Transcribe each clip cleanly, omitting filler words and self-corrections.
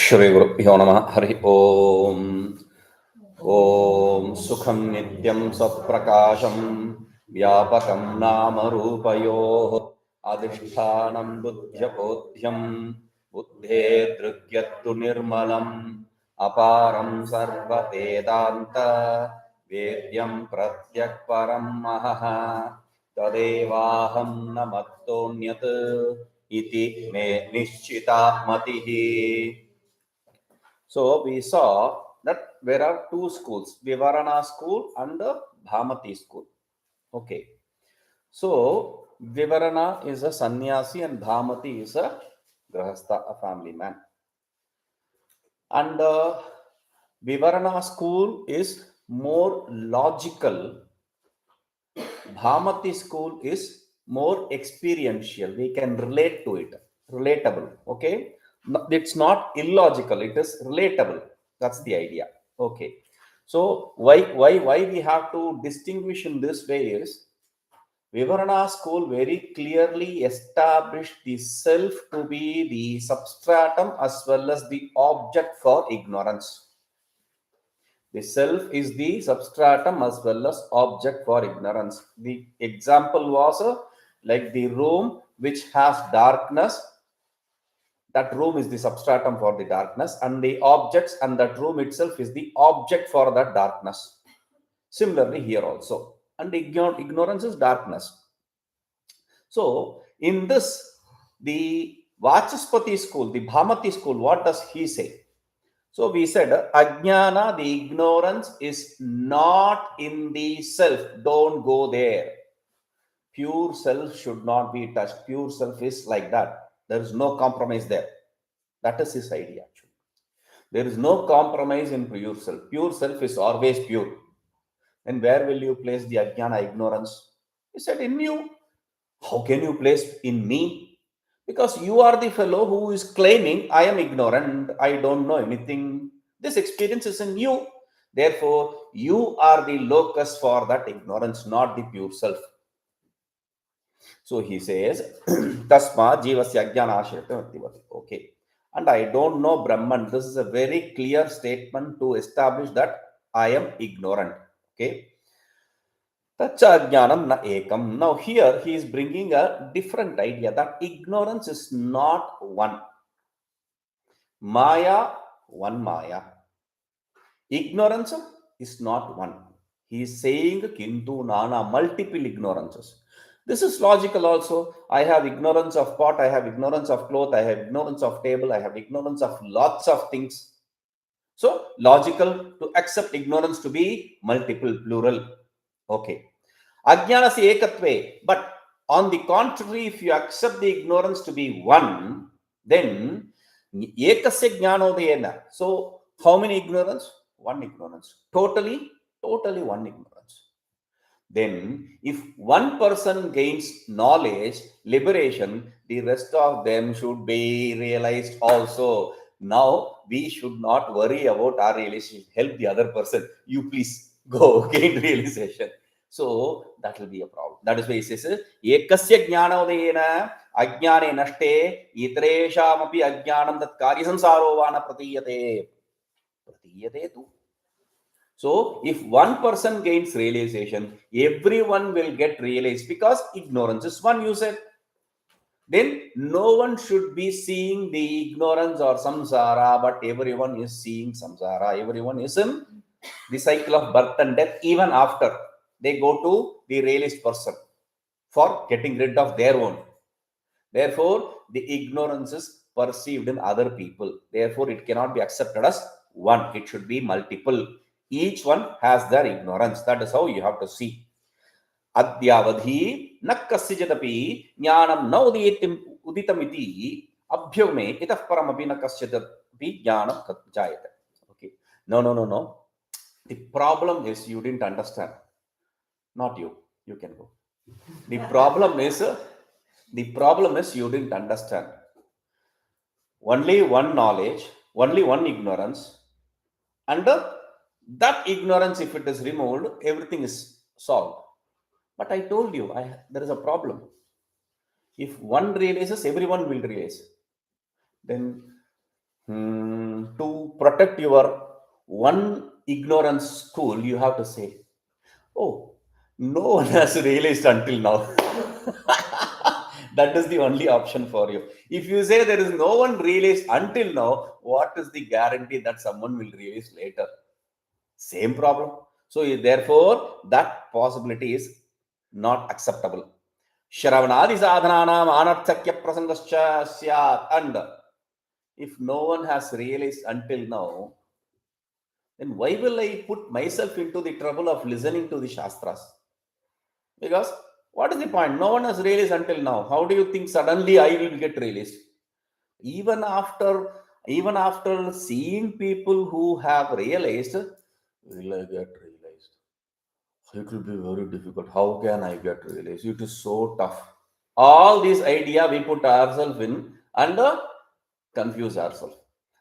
श्रीगुरुभ्यो नमः हरि ओम। ओम सुखं नित्यं सत्प्रकाशं व्यापकं नाम रूपयोः अधिष्ठानं बुद्ध्यबोध्यं बुद्धेर्दृग्यत्तु निर्मलम् अपारं सर्ववेदान्त वेद्यं प्रत्यक्परं महः तदेवाहं न मत्तोऽन्यत् इति मे निश्चिता मतिः. So we saw that there are two schools, Vivarana school and the Bhamati school. Okay. So Vivarana is a sannyasi and Bhamati is a grahastha, a family man. And Vivarana school is more logical. Bhamati school is more experiential. We can relate to it, relatable. Okay. It's not illogical, it is relatable. That's the idea. Okay. So why we have to distinguish in this way is Vivarana school very clearly established the self to be the substratum as well as the object for ignorance. The self is the substratum as well as object for ignorance. The example was like the room which has darkness. That room is the substratum for the darkness, and the objects and that room itself is the object for that darkness. Similarly here also. And ignorance is darkness. So in this, the Vachaspati school, the Bhamati school, what does he say? So we said ajnana, the ignorance is not in the self. Don't go there. Pure self should not be touched. Pure self is like that. There is no compromise there. That is his idea actually. There is no compromise in pure self. Pure self is always pure. And where will you place the ajnana, ignorance? He said, in you. How can you place in me? Because you are the fellow who is claiming, I am ignorant, I don't know anything. This experience is in you. Therefore, you are the locus for that ignorance, not the pure self. So he says, Tasma jivasya ajnana ashrita. Okay. And I don't know Brahman. This is a very clear statement to establish that I am ignorant. Okay. Tachajnanam na ekam. Now here he is bringing a different idea that ignorance is not one. Maya, one Maya. Ignorance is not one. He is saying kintu nana, multiple ignorances. This is logical also. I have ignorance of pot, I have ignorance of cloth, I have ignorance of table, I have ignorance of lots of things. So logical to accept ignorance to be multiple, plural. Okay. Ajnanasya ekatve. But on the contrary, if you accept the ignorance to be one, then ekasya jnanodayena. So how many ignorance? One ignorance. Totally one ignorance. Then if one person gains knowledge, liberation, the rest of them should be realized also. Now we should not worry about our realization. Help the other person. You please go gain realization. So that will be a problem. That is why he says, ekasya jnanodayena ajnane nashte itreshamapi ajnanam tat karya samsaro vana pratiyate. Pratiyate tu. So if one person gains realization, everyone will get realized because ignorance is one, you said. Then no one should be seeing the ignorance or samsara, but everyone is seeing samsara. Everyone is in the cycle of birth and death even after they go to the realized person for getting rid of their own. Therefore, the ignorance is perceived in other people. Therefore, it cannot be accepted as one. It should be multiple. Each one has their ignorance. That is how you have to see. Adyavadhi nakkasyajapi jnanam na uditamiti abhyome itah paramapi nakkasyajapi jnanam jayate. Okay. No. The problem is you didn't understand. Not you. You can go. The problem is you didn't understand. Only one knowledge, only one ignorance, and that ignorance, if it is removed, everything is solved. But I told you, there is a problem. If one realizes, everyone will realize. Then To protect your one ignorance school, you have to say, oh, no one has realized until now. That is the only option for you. If you say there is no one realized until now, what is the guarantee that someone will realize later? Same problem. So, therefore, that possibility is not acceptable. Shravanadi sadhananam anarthakya prasangascha syat. And if no one has realized until now, then why will I put myself into the trouble of listening to the Shastras? Because what is the point? No one has realized until now. How do you think suddenly I will get realized? Even after even after seeing people who have realized, will I get realized? It will be very difficult. How can I get realized? It is so tough. All these idea we put ourselves in and confuse ourselves.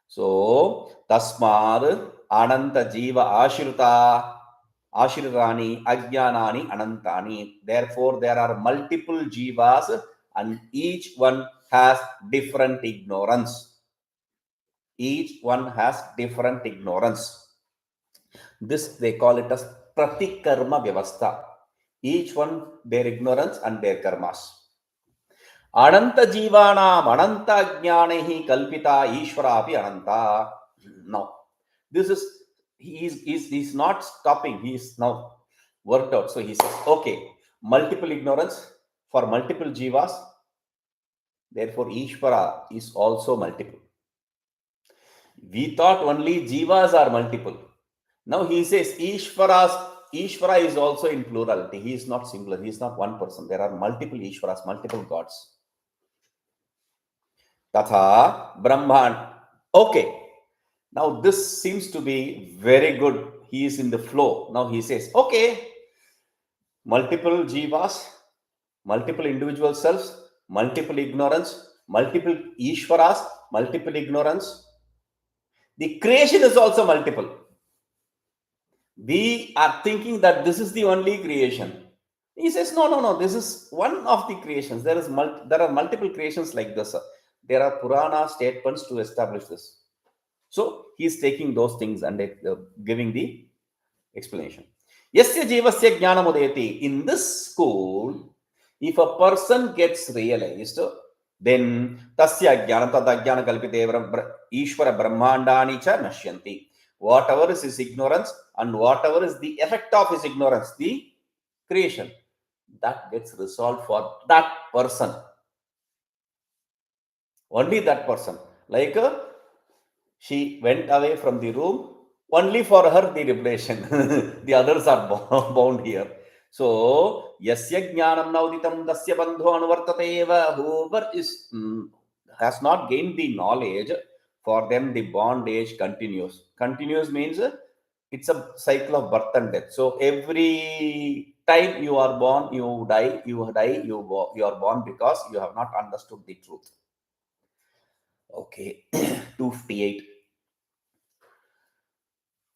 So tasmad ananta jiva ashirita Ashirani, Ajnanani, Anantani. Therefore, there are multiple jivas and each one has different ignorance. Each one has different ignorance. This they call it as Pratikarma Vyavastha. Each one their ignorance and their karmas. Ananta Jivanam, Ananta Jnanehi Kalpita Ishvara Ananta. No. This is he's not stopping. He is now worked out. So he says, okay, multiple ignorance for multiple jivas. Therefore, Ishvara is also multiple. We thought only jivas are multiple. Now he says Ishvara is also in plurality. He is not singular. He is not one person. There are multiple Ishvaras, multiple gods. Tatha Brahman. Okay. Now this seems to be very good. He is in the flow. Now he says, okay, multiple jivas, multiple individual selves, multiple ignorance, multiple Ishvaras, multiple ignorance. The creation is also multiple. We are thinking that this is the only creation. He says, no. This is one of the creations. There are multiple creations like this. There are Purana statements to establish this. So he is taking those things and giving the explanation. Yasya jivasya jnanamudayati. In this school, if a person gets realized, then tasya jnanam tada jnana kalpite ishvara brahmandani cha nashyanti. Whatever is his ignorance and whatever is the effect of his ignorance, the creation, that gets resolved for that person. Only that person. Like she went away from the room, only for her the revelation. The others are bound here. So, yasya jnanam nauditam dasya bandho anuvartate eva. Whoever has not gained the knowledge, for them the bondage continues. Continues means it's a cycle of birth and death. So, every time you are born, you die, you are born because you have not understood the truth. Okay, 258.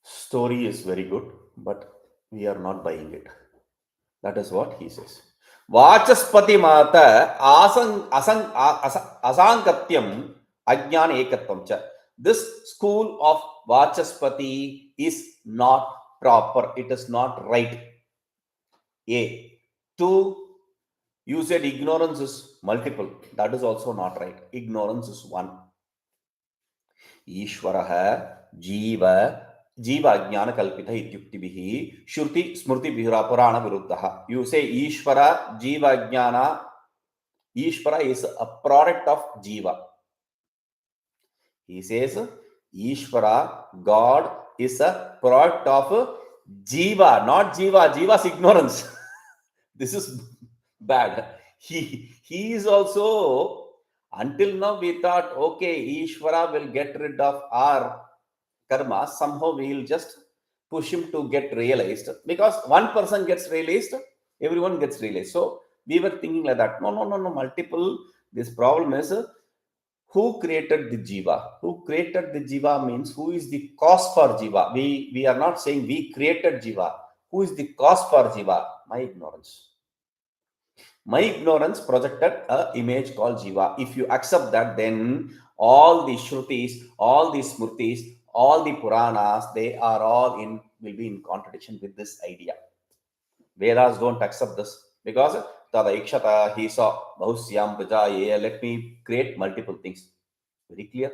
Story is very good, but we are not buying it. That is what he says. Vachaspati mata asankatyam ajnana ekatvam cha. This school of Vachaspati is not proper. It is not right. A. Two, you said ignorance is multiple. That is also not right. Ignorance is one. Ishvaraha jiva जीवाज्ञान कल्पित इत्युक्तिभिः श्रुति स्मृति पुराण विरुद्धः. You say Ishvara, Jivajnana. Ishvara is a product of Jiva. He says Ishvara, God, is a product of Jiva, not Jiva. Jiva's ignorance. This is bad. He is also, until now we thought, okay, Ishvara will get rid of our karma. Somehow we will just push him to get realized, because one person gets realized, everyone gets realized. So we were thinking like that. No, multiple. This problem is who created the jiva? Who created the jiva means who is the cause for jiva? We are not saying we created jiva. Who is the cause for jiva? My ignorance. My ignorance projected a image called Jiva. If you accept that, then all the Shrutis, all the Smritis, all the Puranas, they are all will be in contradiction with this idea. Vedas don't accept this because Tada Ikshata, he saw Bahusyam Praja, let me create multiple things. Very clear.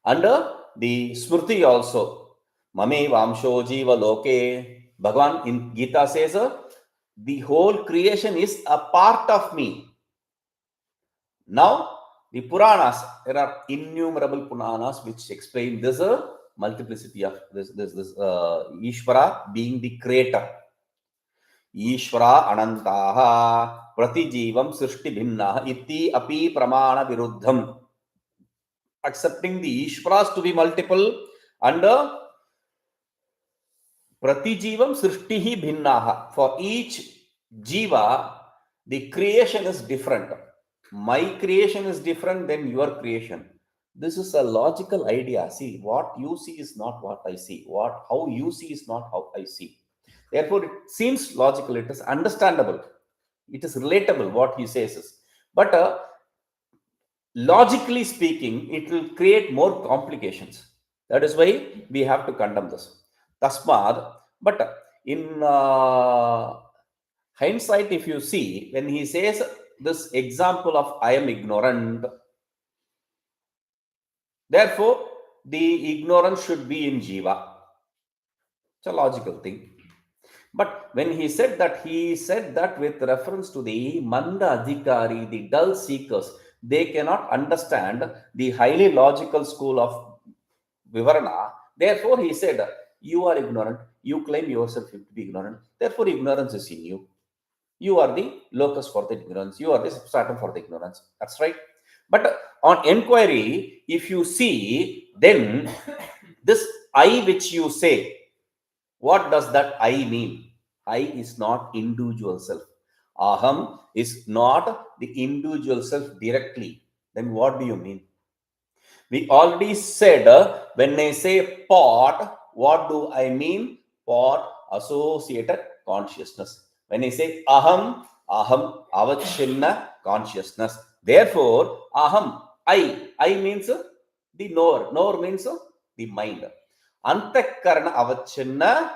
Under the Smriti also, Mame Vamsho Jiva Loke, Bhagavan in Gita says, the whole creation is a part of me. Now, the Puranas, there are innumerable Puranas which explain this multiplicity of this Ishvara being the creator. ईश्वरा अनंताः प्रतिजीवम सृष्टि भिन्नः इति अपि प्रमाण विरुद्धम. Accepting the Ishvaras to be multiple and pratijivam srishtihi bhinnaha. For each jiva, the creation is different. My creation is different than your creation. This is a logical idea. See, what you see is not what I see. How you see is not how I see. Therefore, it seems logical. It is understandable. It is relatable. What he says is, but logically speaking, it will create more complications. That is why we have to condemn this. Tasmad, but in hindsight, if you see, when he says this example of I am ignorant, therefore the ignorance should be in Jiva. It's a logical thing. But when he said that with reference to the Manda Adhikari, the dull seekers, they cannot understand the highly logical school of Vivarana. Therefore, he said, you are ignorant. You claim yourself to be ignorant. Therefore, ignorance is in you. You are the locus for the ignorance. You are the substratum for the ignorance. That's right. But on inquiry, if you see, then this I which you say, what does that I mean? I is not individual self. Aham is not the individual self directly. Then what do you mean? We already said when I say pot, what do I mean? Pot associated consciousness. When I say aham, avachinna consciousness. Therefore, aham, I means the knower. Knower means the mind. Antakarana avachinna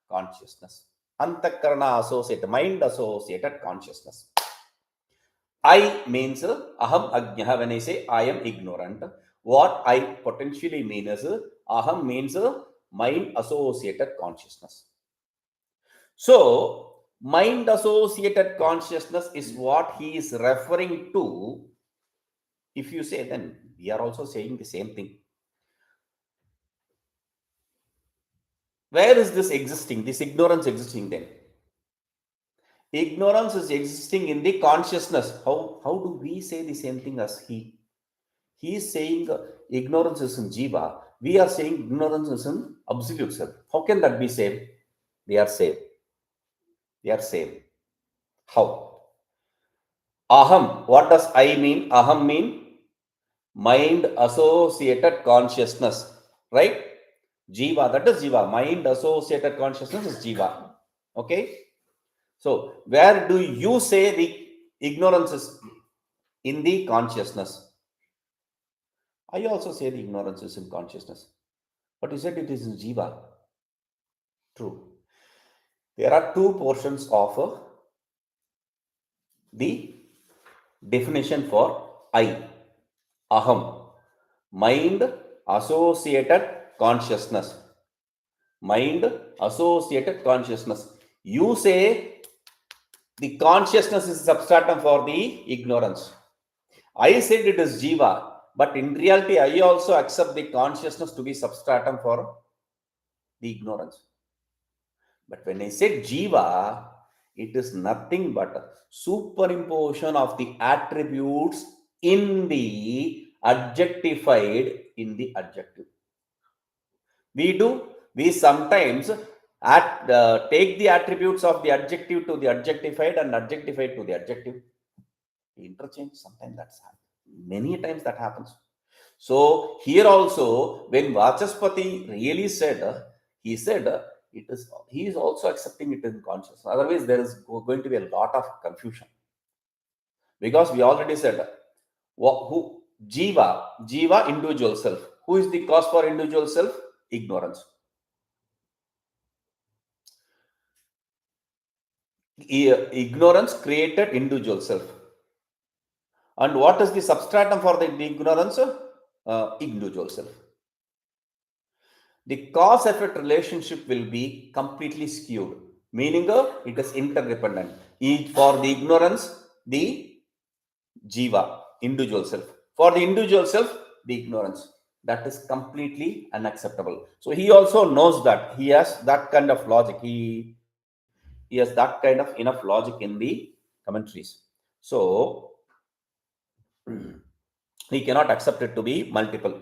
consciousness. Antakarana associated, mind associated consciousness. I means aham ajnaha. When I say I am ignorant, what I potentially mean is aham means mind associated consciousness. So, mind associated consciousness is what he is referring to. If you say, then we are also saying the same thing. Where is this existing? This ignorance existing then? Ignorance is existing in the consciousness. How do we say the same thing as he? He is saying ignorance is in Jiva. We are saying ignorance is in absolute self. How can that be same? They are same. They are same. How? Aham. What does I mean? Aham mean mind associated consciousness. Right? Jiva. That is Jiva. Mind associated consciousness is Jiva. Okay? So, where do you say the ignorance is in the consciousness? I also say the ignorance is in consciousness. But you said it is in Jiva. True. There are two portions of the definition for I. Aham. Mind associated consciousness. Mind associated consciousness. You say the consciousness is substratum for the ignorance. I said it is Jiva. But in reality, I also accept the consciousness to be substratum for the ignorance. But when I said Jiva, it is nothing but superimposition of the attributes in the adjectified in the adjective. We sometimes take the attributes of the adjective to the adjectified and adjectified to the adjective. Interchange, sometimes that's happened. Many times that happens. So here also, when Vachaspati really said, he said, he is also accepting it in consciousness. Otherwise, there is going to be a lot of confusion. Because we already said who jiva individual self. Who is the cause for individual self? Ignorance. Ignorance created individual self. And what is the substratum for the ignorance? Individual self. The cause effect relationship will be completely skewed, meaning it is interdependent. For the ignorance, the jiva, individual self. For the individual self, the ignorance. That is completely unacceptable. So he also knows that. He has that kind of logic. He has that kind of enough logic in the commentaries. So he cannot accept it to be multiple.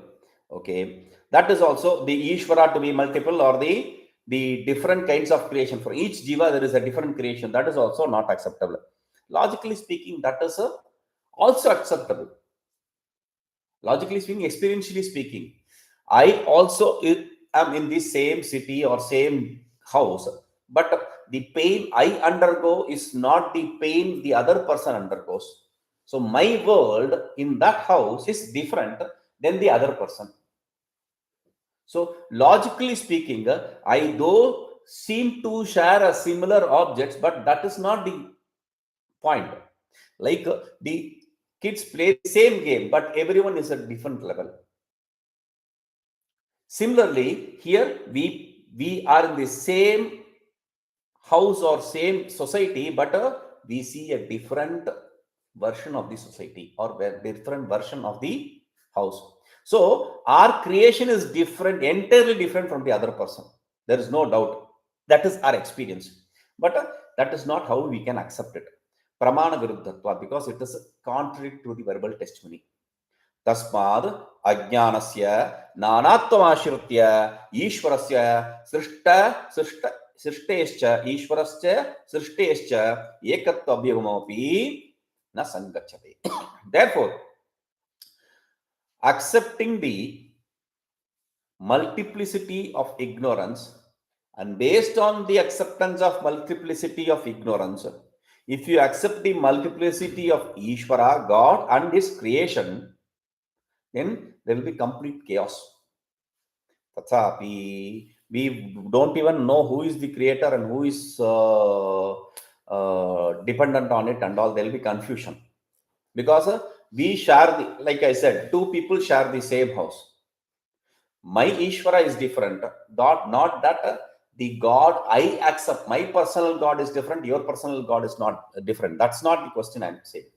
Okay, that is also the Ishvara to be multiple, or the different kinds of creation. For each jiva, there is a different creation. That is also not acceptable. Logically speaking, that is also acceptable. Logically speaking, experientially speaking, I also am in the same city or same house, but the pain I undergo is not the pain the other person undergoes. So my world in that house is different than the other person. So logically speaking, I though seem to share a similar objects, but that is not the point. Like the kids play the same game, but everyone is at different level. Similarly, here we are in the same house or same society, but we see a different version of the society or different version of the house. So our creation is different, entirely different from the other person. There is no doubt. That is our experience. But that is not how we can accept it. Pramana viruddhatva, because it is contrary to the verbal testimony. तस्माद् अज्ञानस्य नानात्वमाश्रित्य ईश्वरस्य सृष्टेश्च ईश्वरस्य सृष्टेश्च एकत्वाभ्युगमोऽपि न संगच्छते. Therefore, accepting the multiplicity of ignorance, and based on the acceptance of multiplicity of ignorance, if you accept the multiplicity of Ishvara, God and His creation, then there will be complete chaos. Tathapi, we don't even know who is the creator and who is dependent on it, and all. There will be confusion, because we share like I said, two people share the same house. My Ishvara is different. Not that the God I accept, my personal God is different, your personal God is not different. That's not the question I'm saying.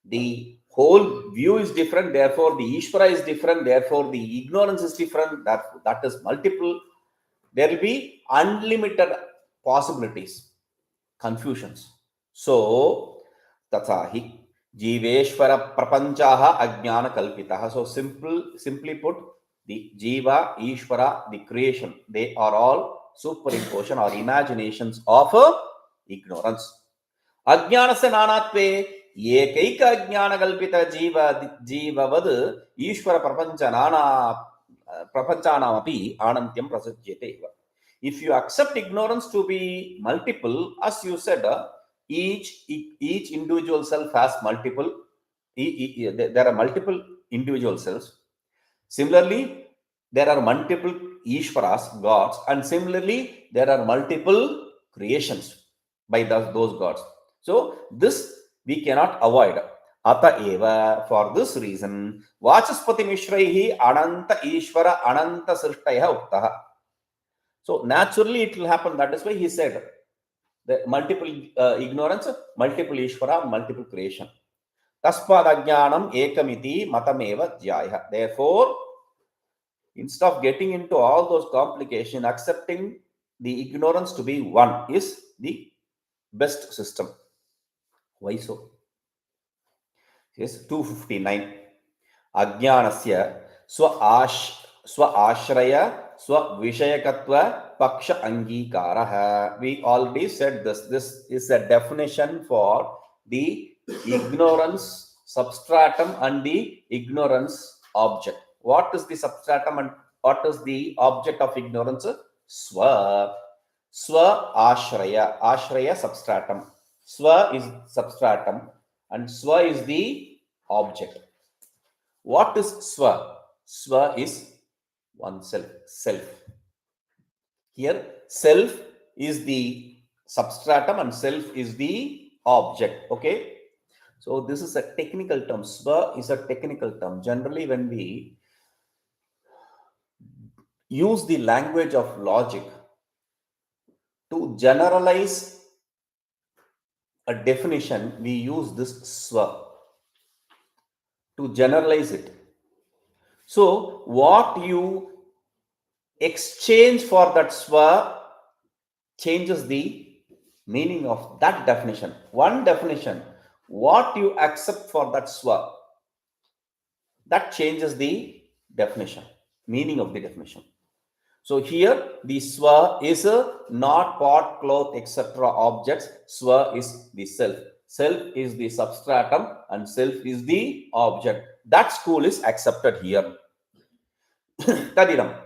The whole view is different, therefore the Ishvara is different, therefore the ignorance is different, that is multiple. There will be unlimited possibilities, confusions. So tathahi jiveshvara prapanchaha ajnana kalpitaha. So simply put, the jiva, Ishvara, the creation, they are all superimposition or imaginations of ignorance. Ajnanasya nanatve एकैक अज्ञान कल्पित जीववद ईश्वर प्रपंचानामपि अनन्त्यं प्रसज्यते. If you accept ignorance to be multiple, as you said, each individual self has multiple. There are multiple individual selves. Similarly, there are multiple Ishvaras, gods, and similarly there are multiple creations by those gods. So this we cannot avoid. Ata eva, for this reason, Vachaspati Mishraihi Ananta Ishvara Ananta Srishtaya Uktaha. So naturally it will happen. That is why he said the multiple ignorance, multiple Ishvara, multiple creation. Taspad Ajnanam Ekamiti Matameva Jaya. Therefore, instead of getting into all those complications, accepting the ignorance to be one is the best system. Why so? Yes, 259. Ajnanasya swa ashraya swa vishayakatva paksha angikaraha. We already said this. This is a definition for the ignorance substratum and the ignorance object. What is the substratum and what is the object of ignorance? Swa ashraya. Ashraya substratum. Swa is substratum. and swa is the object. What is swa? Swa is oneself, self. Here, self is the substratum and self is the object. Okay. So this is a technical term. Swa is a technical term. Generally, when we use the language of logic to generalize a definition, we use this swa to generalize it. So what you exchange for that swa changes the meaning of that definition. One definition, what you accept for that swa, that changes the definition, meaning of the definition. So here the swa is not pot, cloth, etc. objects. Swa is the self. Self is the substratum and self is the object. That school is accepted here. Tadidam.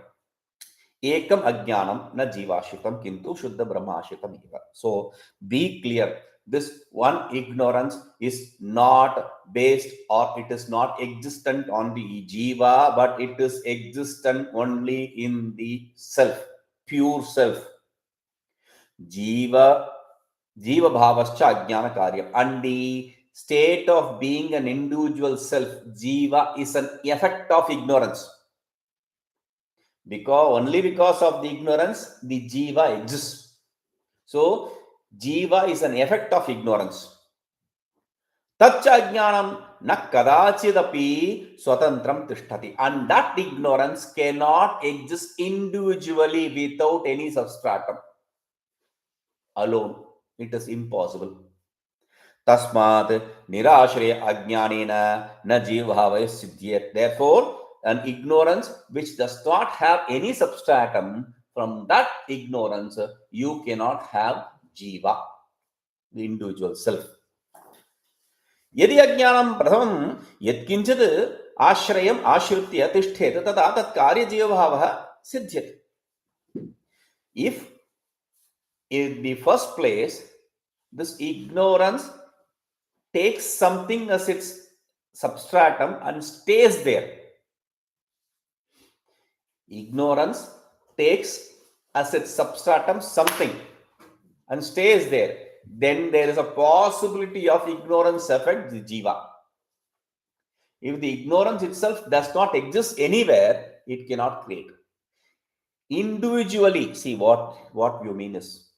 Ekam ajnanam na jivashitam kintu shuddha brahmashitam eva. So be clear. This one ignorance is not based or it is not existent on the jiva, but it is existent only in the self, pure self. Jiva bhavascha ajnana karyam. And the state of being an individual self, jiva, is an effect of ignorance. Only because of the ignorance, the jiva exists. So, jiva is an effect of ignorance. Tacha ajnanam na kadachidapi swatantram tishtati. And that ignorance cannot exist individually without any substratum. Alone. It is impossible. Tasmat nirashraya ajnanena na jivavaya siddhyat. Therefore, an ignorance which does not have any substratum, from that ignorance you cannot have jiva, the individual self. Yadi ajnanam pratham yatkinchit ashrayam ashritya tishthet tada tat karya jivabhavaha siddhyat. If in the first place this ignorance takes something as its substratum and stays there, ignorance takes as its substratum something and stays there, then there is a possibility of ignorance affect the jiva. If the ignorance itself does not exist anywhere, it cannot create. Individually, see what you mean is,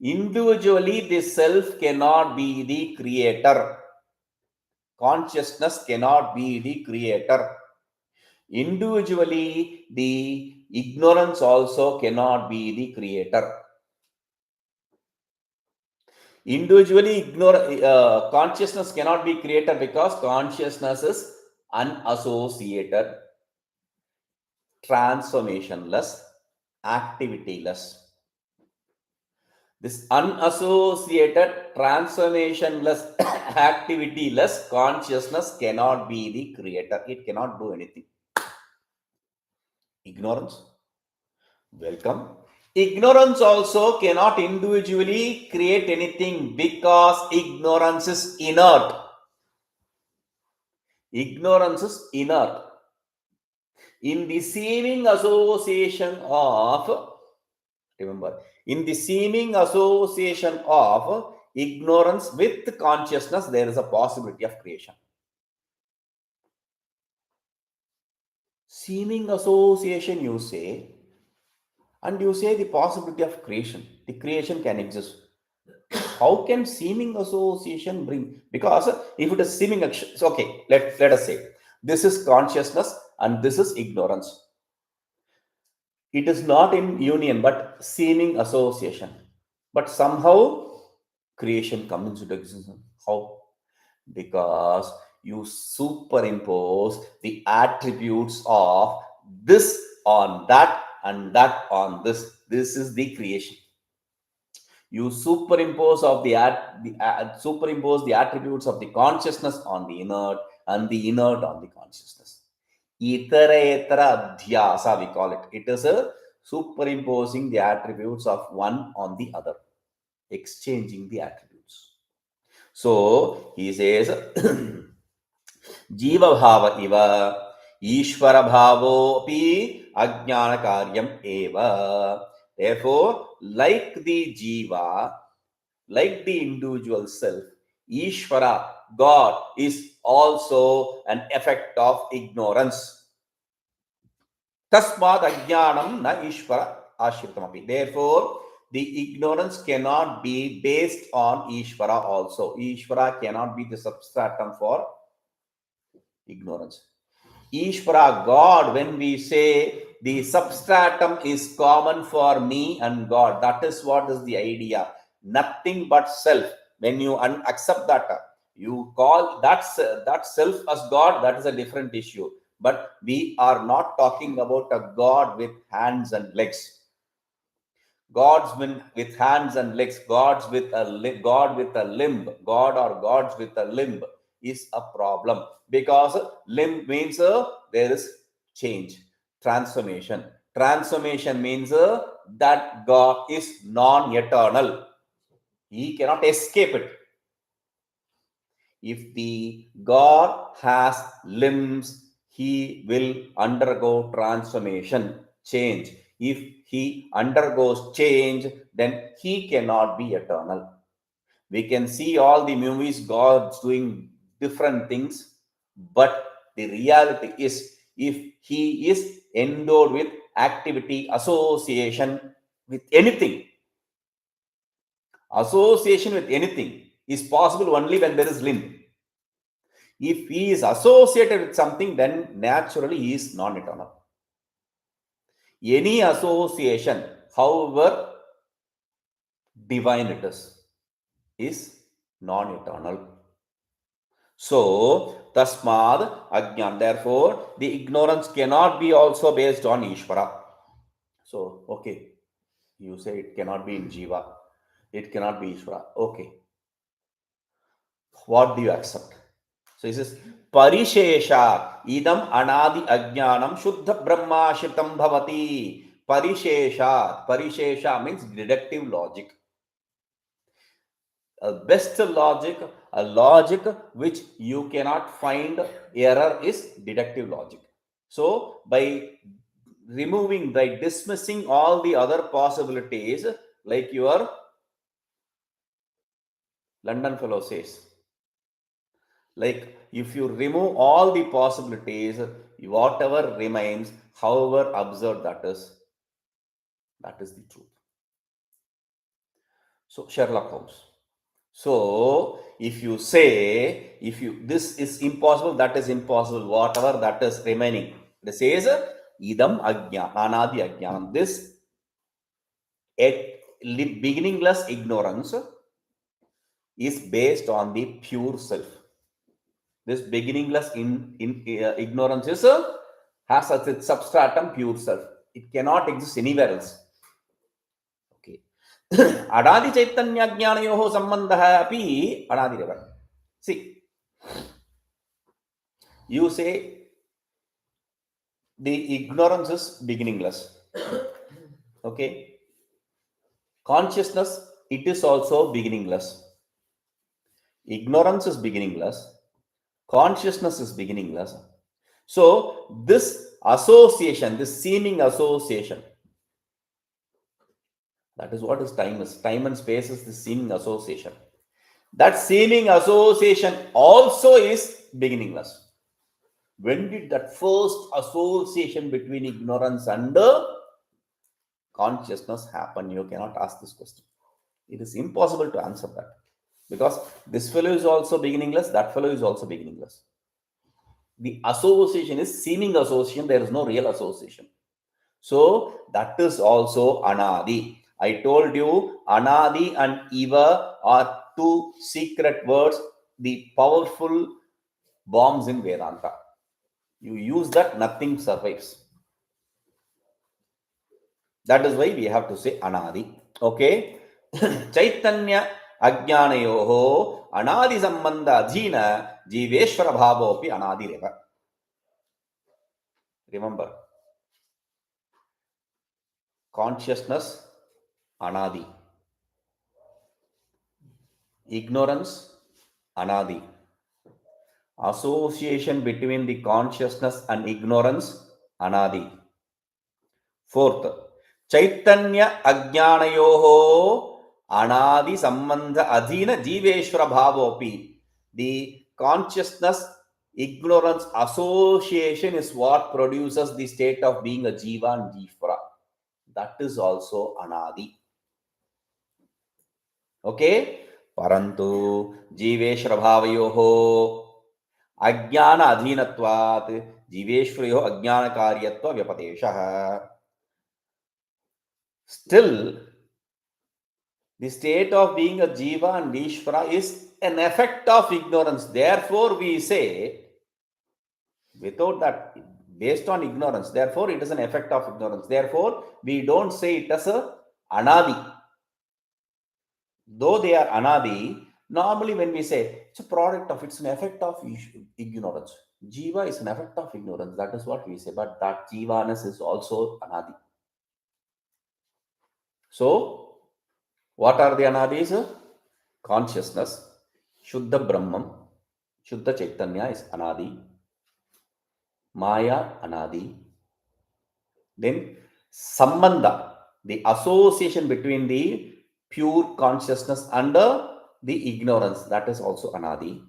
individually the self cannot be the creator. Consciousness cannot be the creator. Individually, the ignorance also cannot be the creator. Individually, consciousness cannot be creator because consciousness is unassociated, transformationless, activityless. This unassociated, transformationless, activityless consciousness cannot be the creator. It cannot do anything. Ignorance, welcome. Ignorance also cannot individually create anything because ignorance is inert. Ignorance is inert. In the seeming association of, remember, in the seeming association of ignorance with consciousness, there is a possibility of creation. Seeming association, you say, and you say the possibility of creation. The creation can exist. How can seeming association bring? Because if it is seeming, okay, let us say this is consciousness and this is ignorance. It is not in union, but seeming association. But somehow creation comes into existence. How? Because you superimpose the attributes of this on that and that on this. This is the creation. You superimpose superimpose the attributes of the consciousness on the inert and the inert on the consciousness. Itara adhyasa, we call it. It is a superimposing the attributes of one on the other, exchanging the attributes. So he says, Jiva bhava iva Ishvara bhavo pi ajnana karyam eva. Therefore, like the jiva, like the individual self, Ishvara, God, is also an effect of ignorance. Tasmad ajnanam na Ishvara ashritamapi. Therefore, the ignorance cannot be based on Ishvara also. Ishvara cannot be the substratum for ignorance. Ishvara, God, when we say the substratum is common for me and God, that is what is the idea. Nothing but self. When you accept that, you call that self as God, that is a different issue. But we are not talking about a God with hands and legs. Gods with hands and legs, God with a limb, God or gods with a limb is a problem, because limb means there is change, transformation. Transformation means that God is non-eternal. He cannot escape it. If the God has limbs, he will undergo transformation, change. If he undergoes change, then he cannot be eternal. We can see all the movies, God's doing different things, but the reality is, if he is endowed with activity, association with anything, association with anything is possible only when there is limb. If he is associated with something, then naturally he is non-eternal. Any association, however divine it is non-eternal. So, tasmad ajnan. Therefore, the ignorance cannot be also based on Ishvara. So, okay, you say it cannot be in Jiva, it cannot be Ishvara. Okay, what do you accept? So he says, Parishesha idam anadi ajnanam shuddha brahmashitam bhavati. Parishesha. Parishesha means deductive logic. A best logic, a logic which you cannot find error, is deductive logic. So by removing, by dismissing all the other possibilities, like your London fellow says, like if you remove all the possibilities, whatever remains, however absurd that is the truth. So Sherlock Holmes. So if you say, this is impossible, that is impossible, whatever that is remaining, it says idam ajnana, anadi ajnanam. This beginningless ignorance is based on the pure self. This beginningless ignorance is has as its substratum pure self. It cannot exist anywhere else. Okay. Adadi chaitanya jnanayoho sambandha api anadireva. See, you say the ignorance is beginningless. Okay. Consciousness, it is also beginningless. Ignorance is beginningless. Consciousness is beginningless. So this association, this seeming association, that is what is time is. Time and space is the seeming association. That seeming association also is beginningless. When did that first association between ignorance and consciousness happen? You cannot ask this question. It is impossible to answer that, because this fellow is also beginningless, that fellow is also beginningless. The association is seeming association, there is no real association. So that is also anadi. I told you anadi and eva are two secret words, the powerful bombs in Vedanta. You use that, nothing survives. That is why we have to say anadi. Okay. Chaitanya ajnanayoho anadi sambandha adhina jiveshwara bhavopi anadi reva. Remember, consciousness anadi, ignorance Anadi. Association between the consciousness and ignorance, Anadi. Fourth, Chaitanya Ajnanayoho Anadi Sambandha Adhina Jiveshwara Bhavopi. The consciousness ignorance association is what produces the state of being a Jiva and Jivara. That is also Anadi. Okay? Parantu Jiveshwara Bhavayoho Ajnana Adhinatvat Jiveshwarayo Ajnana Karyatva Vyapateshaha. Still, the state of being a Jiva and Ishvara is an effect of ignorance. Therefore, we say, without that, based on ignorance, therefore, it is an effect of ignorance. Therefore, we don't say it as a Anadi. Though they are Anadi, normally when we say it's a product of, it's an effect of ignorance. Jiva is an effect of ignorance. That is what we say. But that Jivaness is also Anadi. So, what are the Anadis? Consciousness, Shuddha Brahman, Shuddha Chaitanya is Anadi, Maya Anadi, then Sambandha, the association between the pure consciousness and the ignorance, that is also Anadi.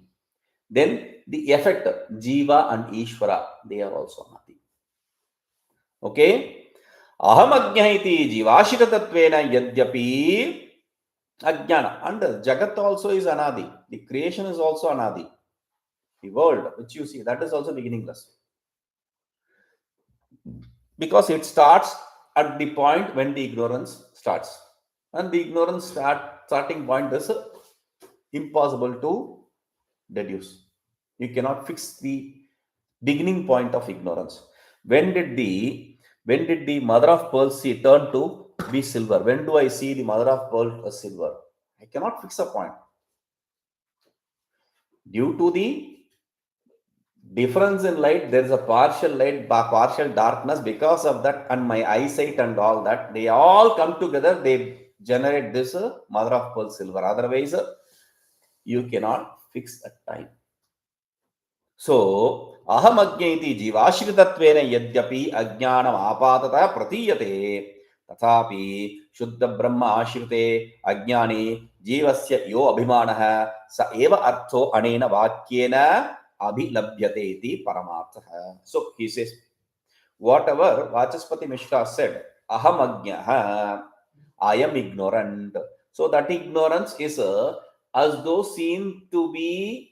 Then the effect, Jiva and Ishvara, they are also Anadi. Okay? Aham Ajna iti Jivashita Tatvena Yadyapi Ajnana. And Jagat also is Anadi. The creation is also Anadi. The world which you see, that is also beginningless. Because it starts at the point when the ignorance starts. And the ignorance starting point is impossible to deduce. You cannot fix the beginning point of ignorance. When did the mother of pearl turn to be silver? When do I see the mother of pearl as silver? I cannot fix a point. Due to the difference in light, there is a partial light, partial darkness. Because of that, and my eyesight and all that, they all come together, they generate this mother of pearl silver. Otherwise, you cannot fix a time. So, aham ajna iti jivashritattvena yadyapi ajnanam apatata pratiyate tathapi shuddha brahma ashrite ajnani jivasya yo abhimanah sa eva artho anena vakyena abhilabhyate iti paramartha. So he says, whatever Vachaspati Mishra said, aham ajnaha, I am ignorant. So that ignorance is as though seen to be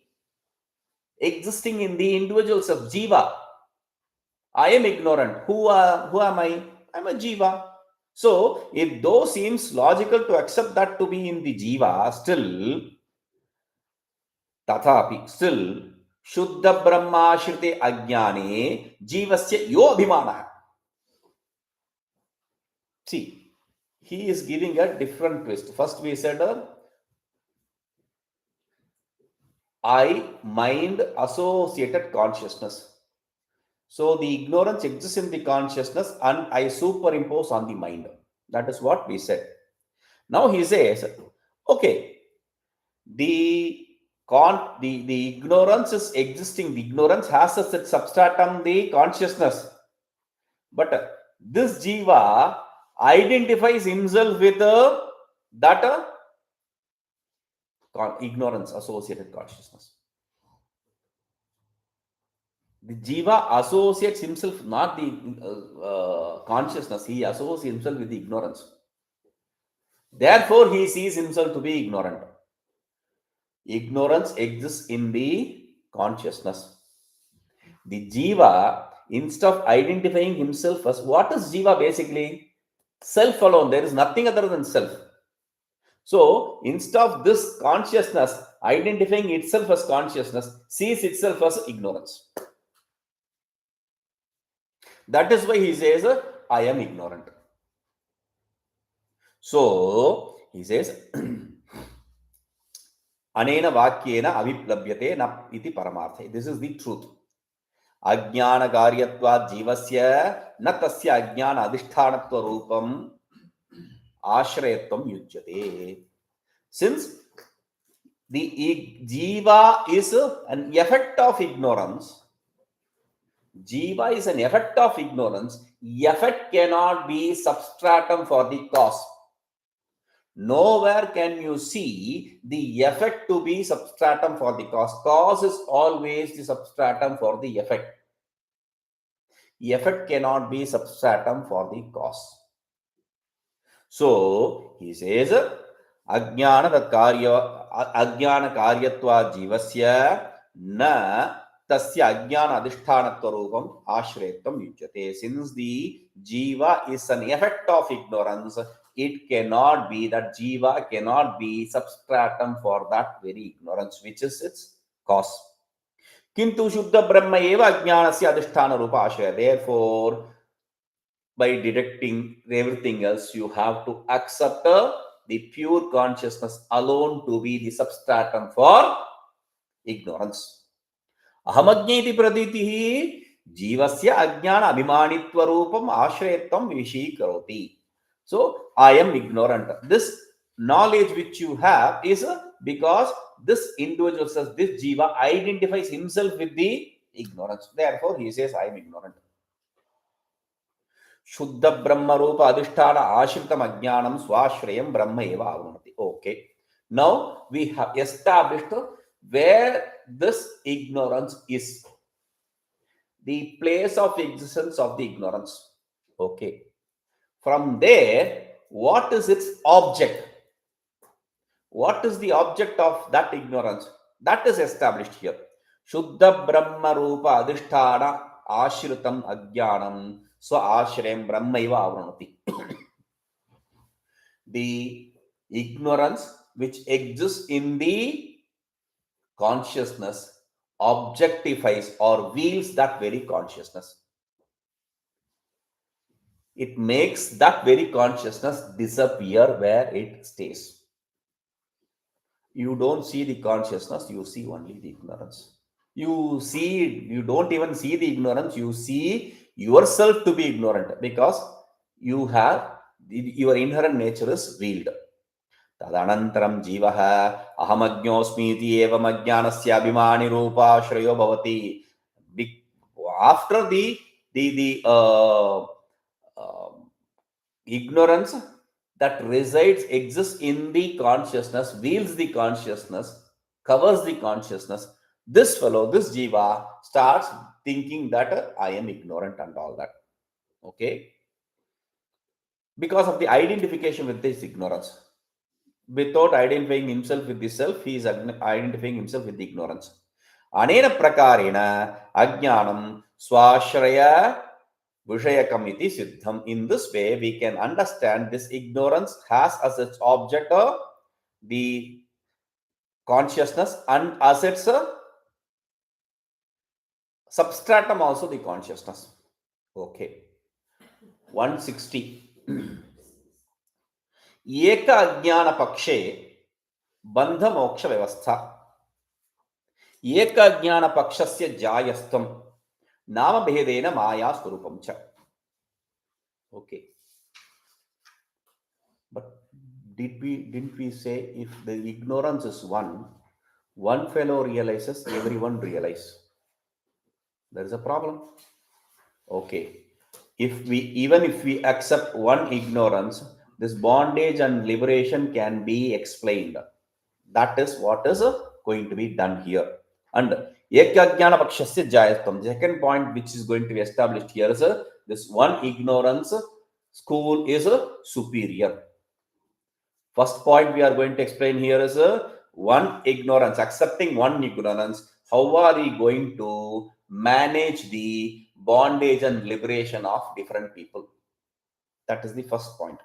existing in the individuals of Jiva. I am ignorant. Who am I? I'm a Jiva. So, if though seems logical to accept that to be in the Jiva, still, tathapi, still, Shuddha Brahma Shrite Ajnane Jivasya Yo Abhimana. See, he is giving a different twist. First, we said, I, mind, associated consciousness. So the ignorance exists in the consciousness and I superimpose on the mind. That is what we said. Now he says, okay, the ignorance is existing. The ignorance has a substratum, the consciousness. But this Jiva identifies himself with that ignorance associated consciousness. The Jiva associates himself, not the consciousness, he associates himself with the ignorance. Therefore, he sees himself to be ignorant. Ignorance exists in the consciousness. The Jiva, instead of identifying himself as, what is Jiva basically? Self alone. There is nothing other than self. So, instead of this consciousness identifying itself as consciousness, sees itself as ignorance. That is why he says, I am ignorant. So, he says, Anena Vakyena Aviplabhyate na iti paramartha. This is the truth. Ajnana Garyatva Jivasya na tasya Ajnana Adhishthanatva Rupam Ashrayatvam Yujyate. Since The jiva is an effect of ignorance. Jiva is an effect of ignorance. Effect cannot be substratum for the cause. Nowhere can you see the effect to be substratum for the cause. Cause is always the substratum for the effect. Effect cannot be substratum for the cause. So he says, Ajnana karyatva jivasya na tasya ajnana adhishthanattvarupam ashretam yujyate. Since the jiva is an effect of ignorance, it cannot be, that jiva cannot be substratum for that very ignorance, which is its cause. Kintu Shuddha Brahma eva ajnanasya adhisthana rupa ashaya. Therefore, by detecting everything else, you have to accept the pure consciousness alone to be the substratum for ignorance. Ahamajneti praditihi jivasya ajnana abhimanitva rupam ashrayatvam vishīkaroti. So, I am ignorant. This knowledge which you have is because this individual says, this jiva identifies himself with the ignorance. Therefore, he says, I am ignorant. शुद्ध ब्रह्म रूप अधिष्ठान आश्रितम अज्ञानम स्वाश्रयम ब्रह्म एव आवृणति. Okay, now we have established where this ignorance is, the place of existence of the ignorance. Okay, from there, what is its object? What is the object of that ignorance? That is established here. Shuddha Brahma Rupa Adhisthana Ashritam Ajnanam So Ashrayam Brahmaiva Avranati. The ignorance which exists in the consciousness objectifies or wields that very consciousness. It makes that very consciousness disappear where it stays. You don't see the consciousness, you see only the ignorance. You don't even see the ignorance, you see yourself to be ignorant because you have, your inherent nature is veiled. Tadanantaram jivaha ahamajñosmiti evam ajñanasya abhimani rupa shrayo bhavati. After the ignorance that resides, exists in the consciousness, wields the consciousness, covers the consciousness, this fellow, this jiva, starts thinking that I am ignorant and all that. Okay? Because of the identification with this ignorance. Without identifying himself with the self, he is identifying himself with the ignorance. Anena prakarena ajnanam swashraya vishayakam iti siddham. In this way, we can understand this ignorance has as its object the consciousness and as its substratum also the consciousness. Okay. 160. एक अज्ञान पक्षे बंध मोक्ष व्यवस्था. एक अज्ञान पक्षस्य जायस्थम नाम भेदेन माया स्वरूपम च. Okay, but didn't we say if the ignorance is one fellow realizes, everyone realizes? There is a problem. Okay, even if we accept one ignorance, this bondage and liberation can be explained. That is what is going to be done here. And ekajnana pakshasya jayastam. Second point which is going to be established here is this one ignorance school is superior. First point we are going to explain here is one ignorance, accepting one ignorance. How are we going to manage the bondage and liberation of different people? That is the first point.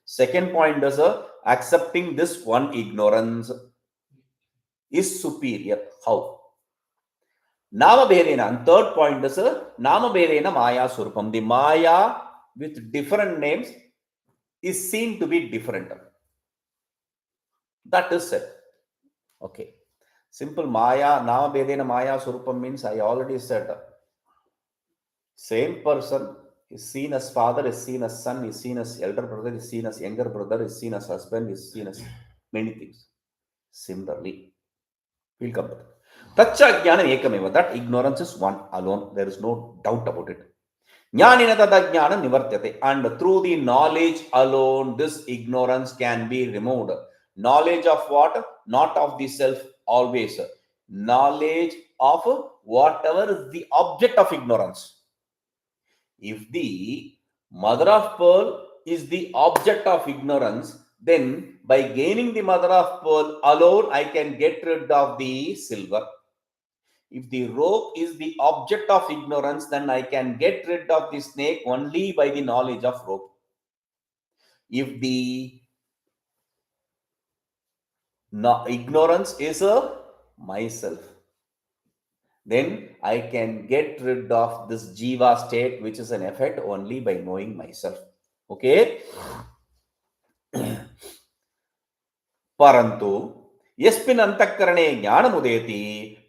Second point is accepting this one ignorance is superior. How? Nama Bhedena. And third point is Nama Bhedena Maya Surupam. The Maya with different names is seen to be different. That is it. Okay. Simple Maya, Nama Bhedena Maya Surupam means I already said. Same person is seen as father, is seen as son, is seen as elder brother, is seen as younger brother, is seen as husband, is seen as many things. Similarly, We'll come to that. Tacha jnana ekameva. That ignorance is one alone. There is no doubt about it. Jnanina tada jnana nivartyate. And through the knowledge alone, this ignorance can be removed. Knowledge of what? Not of the self always. Knowledge of whatever is the object of ignorance. If the mother of pearl is the object of ignorance, then by gaining the mother of pearl alone, I can get rid of the silver. If the rope is the object of ignorance, then I can get rid of the snake only by the knowledge of rope. If the ignorance is a myself, then I can get rid of this jiva state, which is an effect, only by knowing myself. Okay? परंतु यस्मिन् अंतःकरणे ज्ञानमुदेति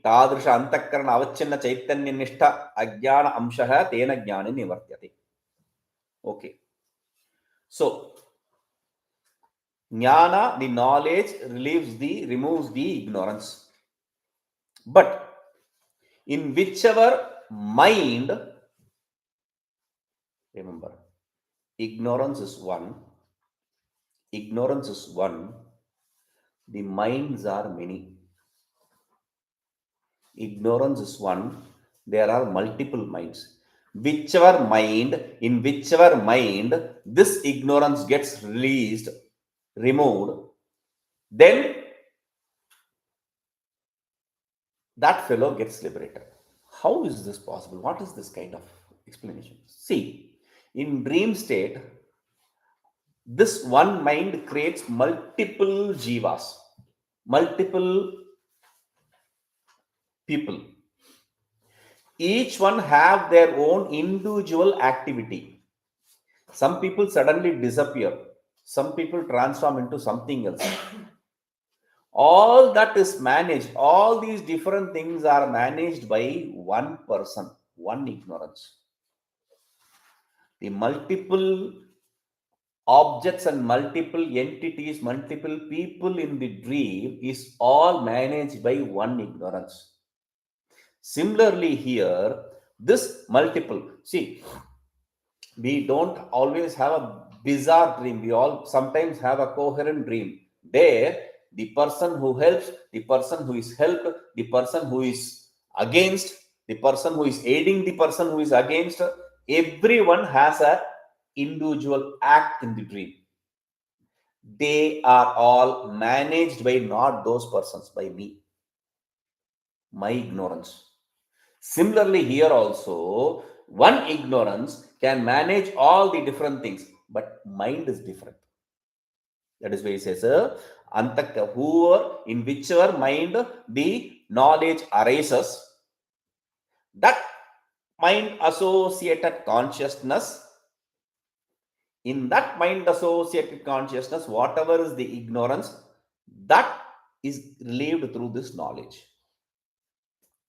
तादृश अंतःकरण अवच्छिन्न चैतन्य निष्ठ अज्ञान अंशः तेन ज्ञाने निवर्त्यते. Okay, so jnana, the knowledge, removes the ignorance, but in whichever mind, remember, ignorance is one, the minds are many. Ignorance is one, there are multiple minds. In whichever mind this ignorance gets removed, then that fellow gets liberated. How is this possible? What is this kind of explanation? See, in dream state, this one mind creates multiple jivas, multiple people. Each one have their own individual activity. Some people suddenly disappear, some people transform into something else. All that is managed, all these different things are managed by one person, one ignorance. The multiple objects and multiple entities, multiple people in the dream is all managed by one ignorance. Similarly here, this multiple, see, we don't always have a bizarre dream. We all sometimes have a coherent dream. There, the person who helps, the person who is helped, the person who is against, the person who is aiding, the person who is against, everyone has a individual act in the dream. They are all managed by not those persons, by me, my ignorance. Similarly here also, one ignorance can manage all the different things, but mind is different. That is why he says, whoever, in whichever mind the knowledge arises, that mind associated consciousness, in that mind associated consciousness, whatever is the ignorance, that is relieved through this knowledge.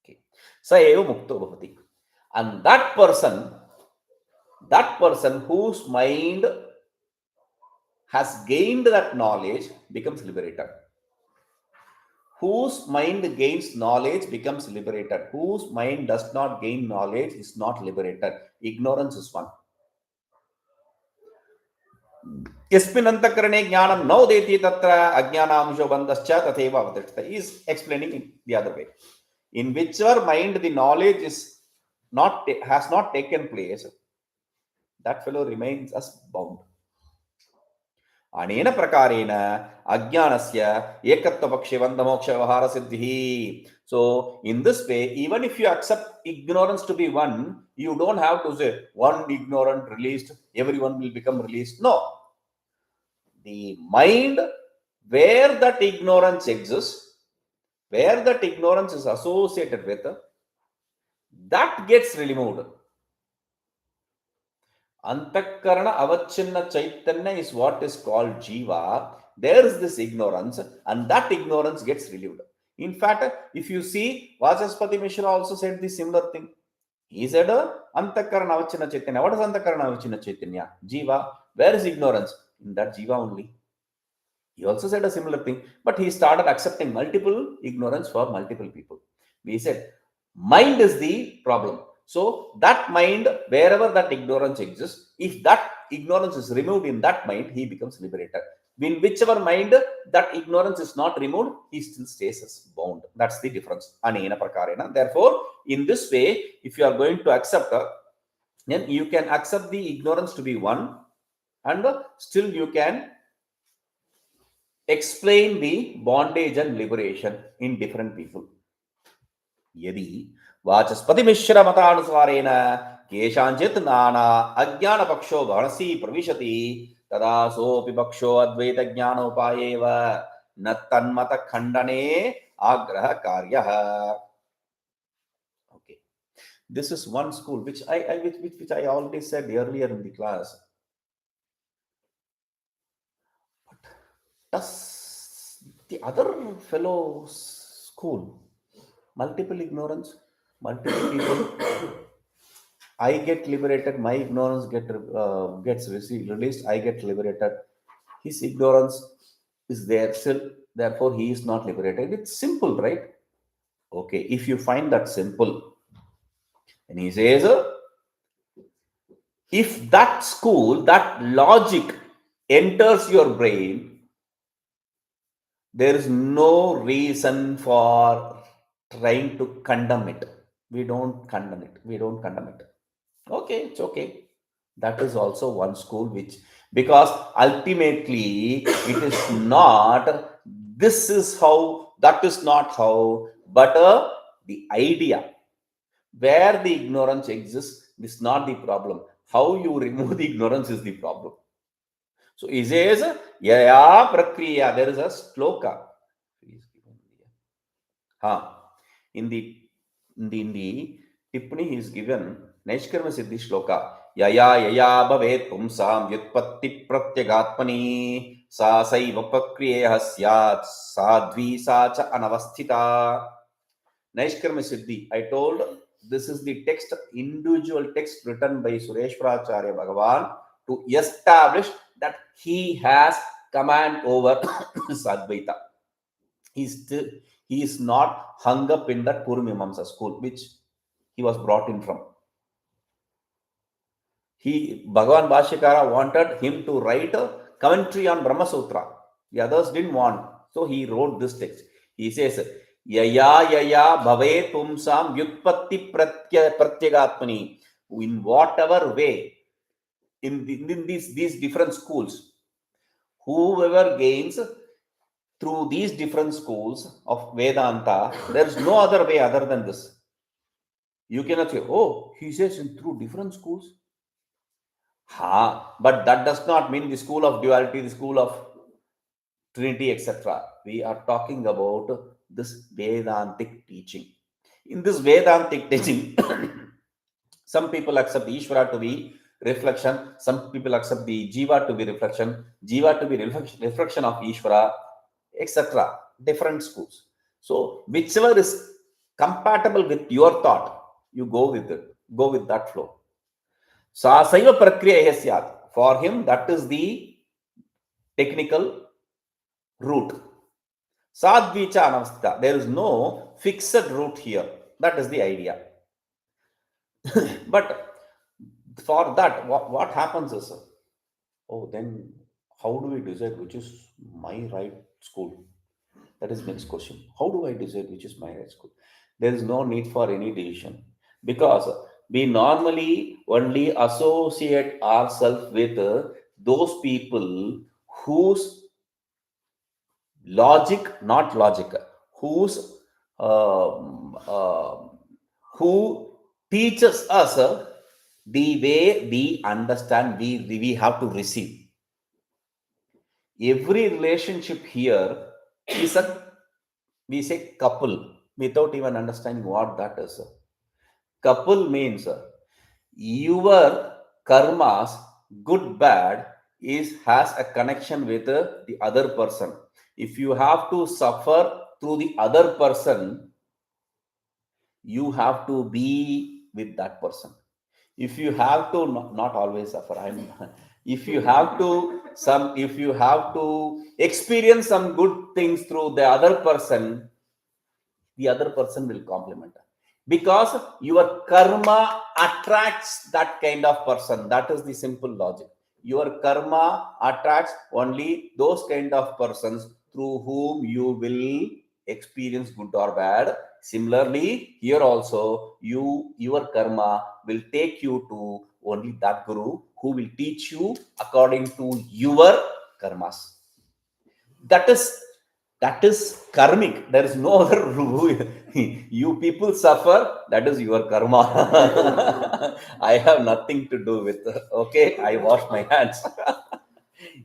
Okay. Sa eva mukto bhavati. And that person whose mind has gained that knowledge becomes liberated. Whose mind gains knowledge becomes liberated. Whose mind does not gain knowledge is not liberated. Ignorance is one. Yasmin antakarane jnanam naudeti tatra ajnanamsho bandascha tatheva avadishta is explaining it the other way. In whichever mind the knowledge has not taken place, that fellow remains as bound. अनेन प्रकारेण अज्ञानस्य एकत्वपक्षे बन्धमोक्ष व्यवहार सिद्धिः. So in this way, even if you accept ignorance to be one, you don't have to say one ignorant released, everyone will become released. No, the mind where that ignorance exists, where that ignorance is associated with, that gets removed. Antakarana avachinna chaitanya is what is called jiva. There is this ignorance, and that ignorance gets relieved. In fact, if you see, Vachaspati Mishra also said the similar thing. He said, Antakarana avachinna chaitanya. What is Antakarana avachinna chaitanya? Jiva. Where is ignorance? In that jiva only. He also said a similar thing, but he started accepting multiple ignorance for multiple people. We said mind is the problem. So that mind, wherever that ignorance exists, if that ignorance is removed in that mind, he becomes liberated. In whichever mind that ignorance is not removed, he still stays as bound. That's the difference. Anena prakarena. Therefore, in this way, if you are going to accept, then you can accept the ignorance to be one, and still you can explain the bondage and liberation in different people. यदि वाचस्पति मिश्र मतानुसारेण केषाञ्चित् नाना अज्ञान पक्षो भणसी प्रविशति तदा सोऽपि पक्षो अद्वैत ज्ञानोपायेव न तन्मत खंडने आग्रह कार्यः. Okay, this is one school which I already said earlier in the class. But does the other fellow school, multiple ignorance, multiple people, I get liberated, my ignorance gets released, I get liberated. His ignorance is there still, therefore he is not liberated. It's simple, right? Okay, if you find that simple, and he says, if that school, that logic enters your brain, there is no reason for trying to condemn it. We don't condemn it. We don't condemn it. Okay, it's okay. That is also one school which, because ultimately it is not, this is how, that is not how, but the idea where the ignorance exists is not the problem. How you remove the ignorance is the problem. So he says, yaya prakriya, there is a sloka. In the Tippani he is given Naishkarma Siddhi Shloka. Yaya yaya bhavet pumsam vyutpatti pratyagatmani sa saiva prakriyeha syat sadvi sa cha anavasthita. Naishkarma Siddhi. I told this is the text, individual text written by Sureshwaracharya Bhagavan to establish that he has command over Sadvaita. He is not hung up in that Purumimamsa school, which he was brought in from. Bhagavan Bhashyakara wanted him to write a commentary on Brahma Sutra. The others didn't want. So he wrote this text. He says, Yaya yaya bhave pumsam vyutpatti pratyagatmani. In whatever way, in these different schools, whoever gains through these different schools of Vedanta, there is no other way other than this. You cannot say, oh, he says through different schools. But that does not mean the school of duality, the school of Trinity, etc. We are talking about this Vedantic teaching. In this Vedantic teaching, some people accept Ishvara to be reflection, some people accept the Jiva to be reflection, Jiva to be reflection of Ishvara, etc. Different schools. So whichever is compatible with your thought, you go with it. Go with that flow. Sasaiva prakriya syat. For him, that is the technical route. Sadvicha anavastha. There is no fixed route here. That is the idea. But for that, what happens is, oh, then how do we decide which is my right school? That is next question. How do I decide which is my right school? There is no need for any decision, because we normally only associate ourselves with those people whose logic, not logic, whose who teaches us the way we understand, we have to receive. Every relationship here is we say couple, without even understanding what that is. Couple means your karmas, good, bad, has a connection with the other person. If you have to suffer through the other person, you have to be with that person. if you have to not always suffer, if you have to if you have to experience some good things through the other person, the other person will compliment, because your karma attracts that kind of person. That is the simple logic. Your karma attracts only those kind of persons through whom you will experience good or bad. Similarly, here also, your karma will take you to only that guru who will teach you according to your karmas. That is karmic. There is no other rule. You people suffer, that is your karma. I have nothing to do with. Okay, I wash my hands.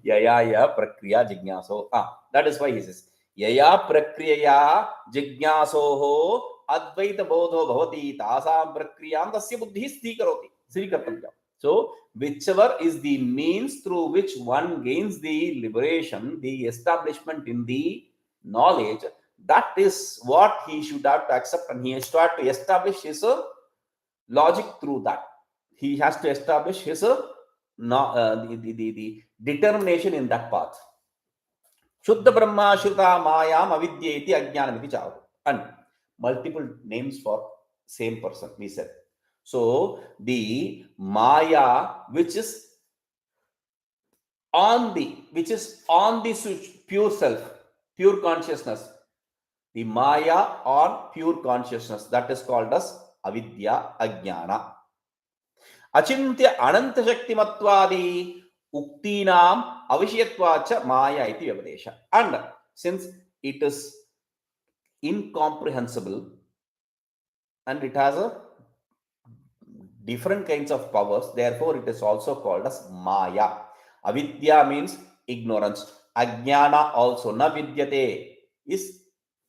Yaya prakriya jignaso. That is why he says yaya prakriya jignasoho advaita bodho bhavati tasam prakriyam tasya buddhi sthrikartavya. So whichever is the means through which one gains the liberation, the establishment in the knowledge, that is what he should have to accept, and he has to have to establish his logic through that. He has to establish his the determination in that path. Shuddha Brahma Shruta Mayam Avidyeti Ajnanamiti Chavu. And multiple names for same person, we said. So the Maya, which is on the pure self, pure consciousness, the Maya on pure consciousness, that is called as Avidya Ajnana. Achintya Ananta Shaktimatvadi Uktinam Avishayatvacha Maya iti Vyavadesha. And since it is incomprehensible and it has a different kinds of powers, therefore it is also called as Maya. Avidya means ignorance. Ajnana also. Na vidyate is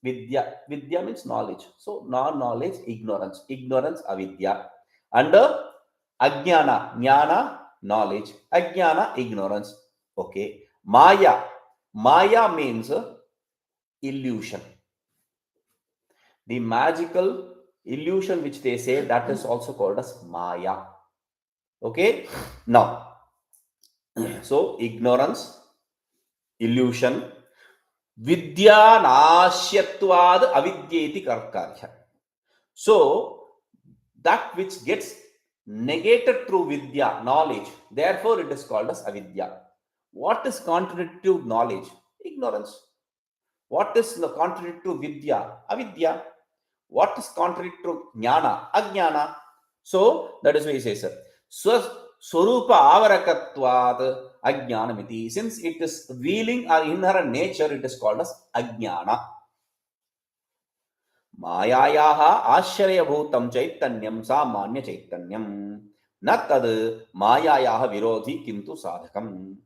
vidya. Vidya means knowledge. So non-knowledge, ignorance. Ignorance, avidya. And ajnana, jnana, knowledge. Ajnana, ignorance. Okay. Maya. Maya means illusion. The magical illusion which they say, that is also called as Maya. Okay. Now, so ignorance, illusion, vidya nashyatvad avidyeti karkarya. So that which gets negated through vidya, knowledge, therefore it is called as avidya. What is contrary to knowledge? Ignorance. What is the contrary to vidya? Avidya. What is contrary to jnana? Ajnana. So that is why he says, Swarupa avarakatvat ajnanamiti. Since it is revealing our inherent nature, it is called as ajnana. Mayayaha ashrayabhutam chaitanyam samanya chaitanyam. Na tad mayayaha virodhi kintu sadhakam.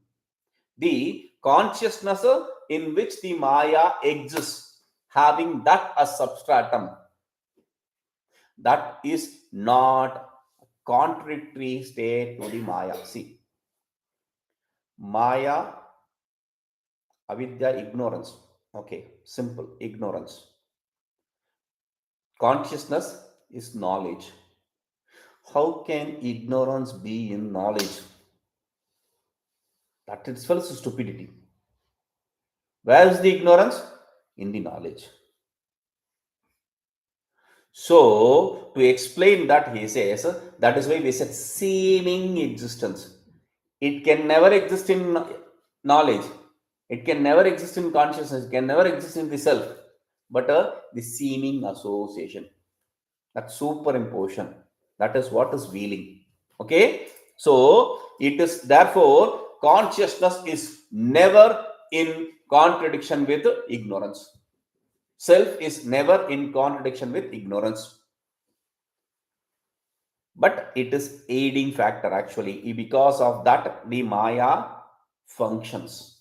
The consciousness in which the Maya exists, having that as substratum, that is not contradictory state to the Maya. See, Maya, avidya, ignorance. Okay, simple, ignorance. Consciousness is knowledge. How can ignorance be in knowledge? That itself is stupidity. Where is the ignorance? In the knowledge. So, to explain that, he says, that is why we said seeming existence. It can never exist in knowledge. It can never exist in consciousness. It can never exist in the self. But the seeming association, that superimposition, that is what is veiling. Okay? So, it is therefore, consciousness is never in contradiction with ignorance. Self is never in contradiction with ignorance. But it is aiding factor actually. Because of that, the Maya functions.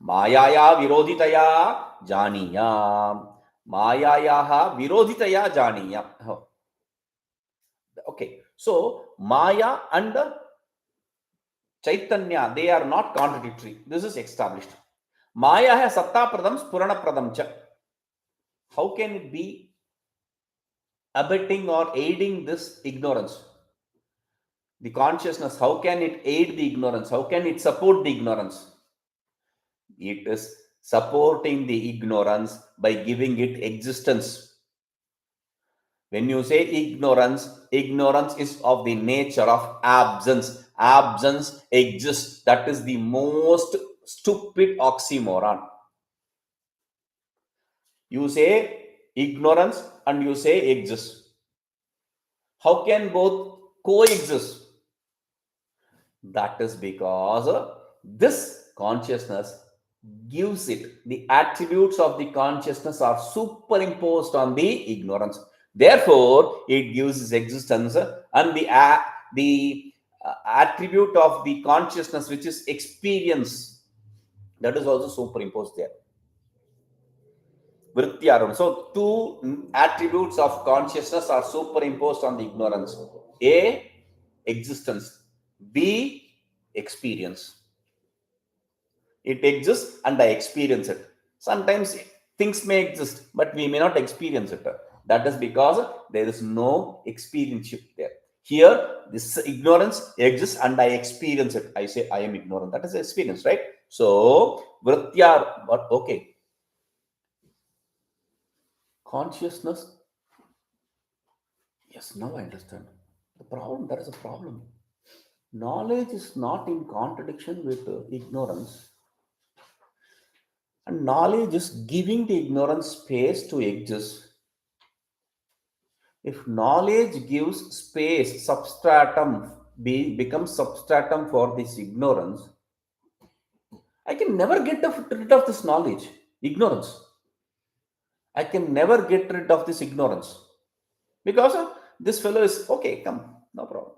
Mayaya virodhitaya janiya. Mayayaha virodhitaya janiya. Okay. So, Maya and Chaitanya, they are not contradictory. This is established. Maya hai satta pradam spurana pradam cha. How can it be abetting or aiding this ignorance? The consciousness, how can it aid the ignorance? How can it support the ignorance? It is supporting the ignorance by giving it existence. When you say ignorance, ignorance is of the nature of absence. Absence exists. That is the most stupid oxymoron. You say ignorance and you say exists. How can both coexist? That is because this consciousness gives it, the attributes of the consciousness are superimposed on the ignorance. Therefore, it gives its existence, and the attribute of the consciousness, which is experience, that is also superimposed there. Vritti. So, two attributes of consciousness are superimposed on the ignorance. A, existence. B, experience. It exists and I experience it. Sometimes things may exist, but we may not experience it. That is because there is no experience there. Here, this ignorance exists and I experience it. I say I am ignorant. That is experience, right? So, vrityar, but okay. Consciousness. Yes, now I understand. The problem, there is a problem. Knowledge is not in contradiction with ignorance. And knowledge is giving the ignorance space to exist. If knowledge gives space, substratum becomes substratum for this ignorance, I can never get rid of this knowledge, ignorance. I can never get rid of this ignorance because this fellow is okay, come, no problem.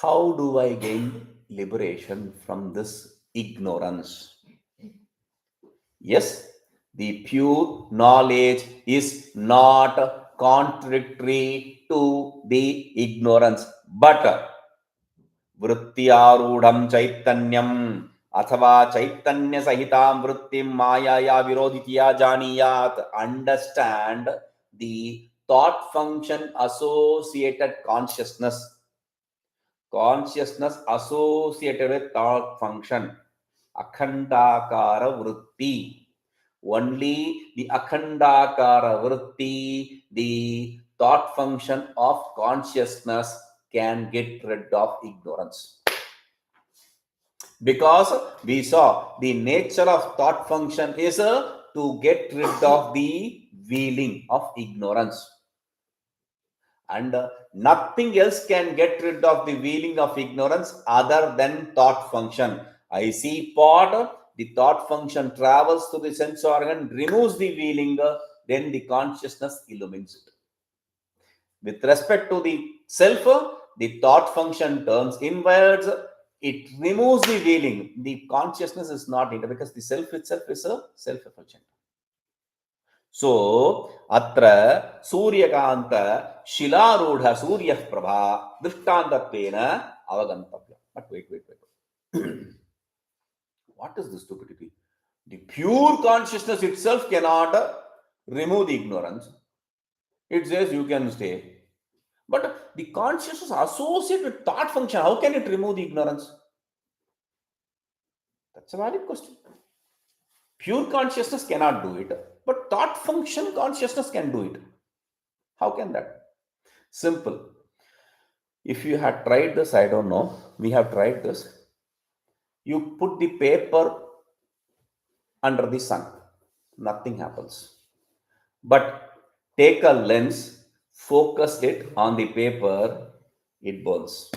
How do I gain liberation from this ignorance? Yes, the pure knowledge is not contradictory to the ignorance, but वृत्त्यारूढ़ं चैतन्यम् अथवा चैतन्य सहितां वृत्तिं मायाया विरोधितया जानीयात्. Understand the thought function associated consciousness. Consciousness associated with thought function. Akhandakara vritti. Only the akhandakara vritti, the thought function of consciousness, can get rid of ignorance. Because we saw the nature of thought function is to get rid of the wheeling of ignorance. And nothing else can get rid of the wheeling of ignorance other than thought function. I see pot, the thought function travels to the sense organ, removes the wheeling, then the consciousness illumines it. With respect to the self, the thought function turns inwards, it removes the wheeling. The consciousness is not in it because the self itself is a self-effulgent. So, atra Suryakanta Shilarudha Surya Prabha Drishtantatvena Avagantavya. But wait. What is the stupidity? The pure consciousness itself cannot remove the ignorance. It says you can stay. But the consciousness associated with thought function, how can it remove the ignorance? That's a valid question. Pure consciousness cannot do it, but thought function consciousness can do it. How can that? Simple. If you had tried this, I don't know, we have tried this. You put the paper under the sun, nothing happens. But take a lens, focus it on the paper, it burns.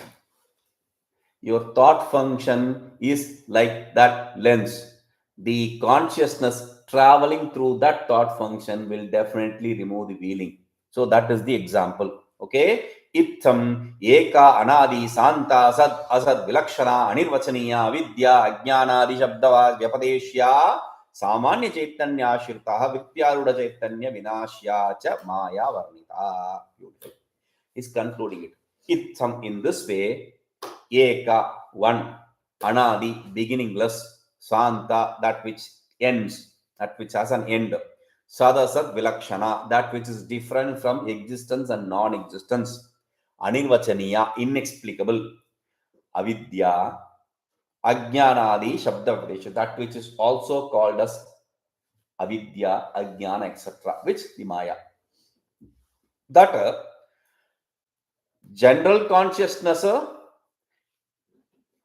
Your thought function is like that lens. The consciousness traveling through that thought function will definitely remove the wheeling. So that is the example. Okay. Itham eka anadi santa sad asad vilakshana anirvachaniya vidya ajnanadi shabdava vyapadeshya samanya chaitanya shirtaha vityaruda chaitanya vinashya cha maya varnita. Beautiful. He's concluding it. Itham, in this way, eka, one, anadi, beginningless, santa, that which ends, that which has an end, sadasat vilakshana, that which is different from existence and non-existence, Anirvachaniya, inexplicable. Avidya, Ajnanadi, Shabda Pradesh, that which is also called as Avidya, Ajnana, etc., which the Maya. That general consciousness,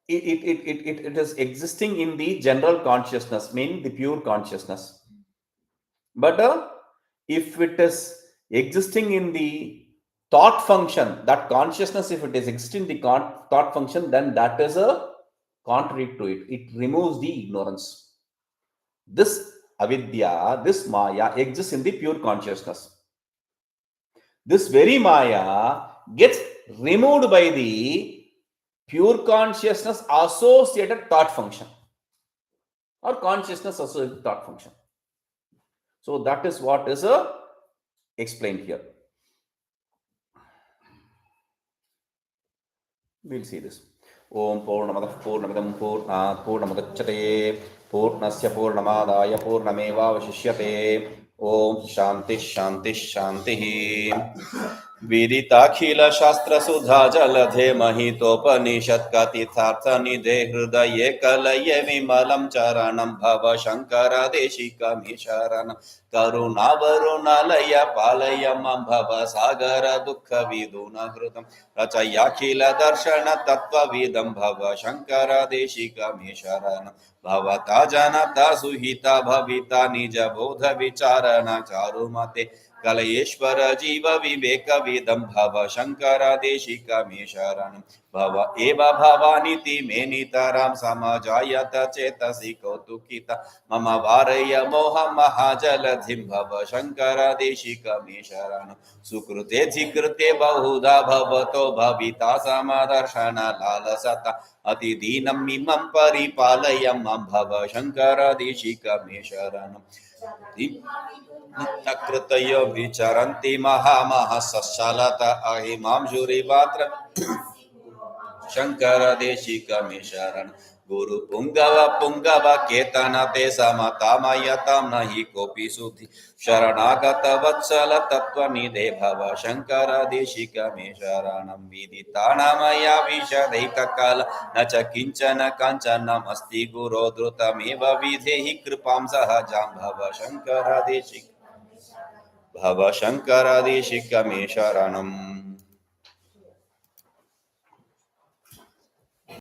it is existing in the general consciousness, meaning the pure consciousness. But if it is existing in the thought function, that consciousness, if it is existing in the thought function, then that is a contrary to it. It removes the ignorance. This avidya, this maya exists in the pure consciousness. This very maya gets removed by the pure consciousness associated thought function or consciousness associated thought function. So that is what is explained here. We'll see this. Om Purnamadah Purnamidam Purnat Purnamudachyate Purnasya Purnamadaya Purnamevavashishyate. Om Shanti Shanti Shanti. विदिताखिल शास्त्र सुधा जलधे महितोपनिषत् कथितार्थ निधे हृदये कलये विमलं चरणं भव शंकर देशिकमे शरणं करुणावरुणालय पालय मम भव सागर दुःख विदुन हृदं रचयाखिल दर्शन तत्त्वविदं भव शंकर देशिकमे शरणं भवता जनता सुहिता भविता निज बोध विचारण चारुमते कलयेश्वर जीव विवेक विदं भव शंकर देशिकमे शरणं भव एव भवानीति मे नितरां समजायत चेतसि कौतुकिता मम वारय मोह महाजलधिं भव शंकर देशिकमे शरणं सुकृते धिकृते बहुधा भवतो भविता समदर्शन लालसता अतिदीनं मिमं परिपालय मम भव शंकर देशिकमे शरणं नित्यकृतयो विचरन्ति महामहसश्चलता अहिमां जुरिवात्र शंकर देशिकमे शरणं गुरु पुंगव पुंगव केतन ते समतामयतां नहि कोऽपि सुधि शरणागत वत्सल तत्त्वनिधे भव शंकर देशिकमे शरणं विदितानामया विशदैककाल न च किंचन काञ्चनमस्ति गुरो द्रुतमेव विधेहि कृपां सहजां भव शंकर देशिकमे शरणम्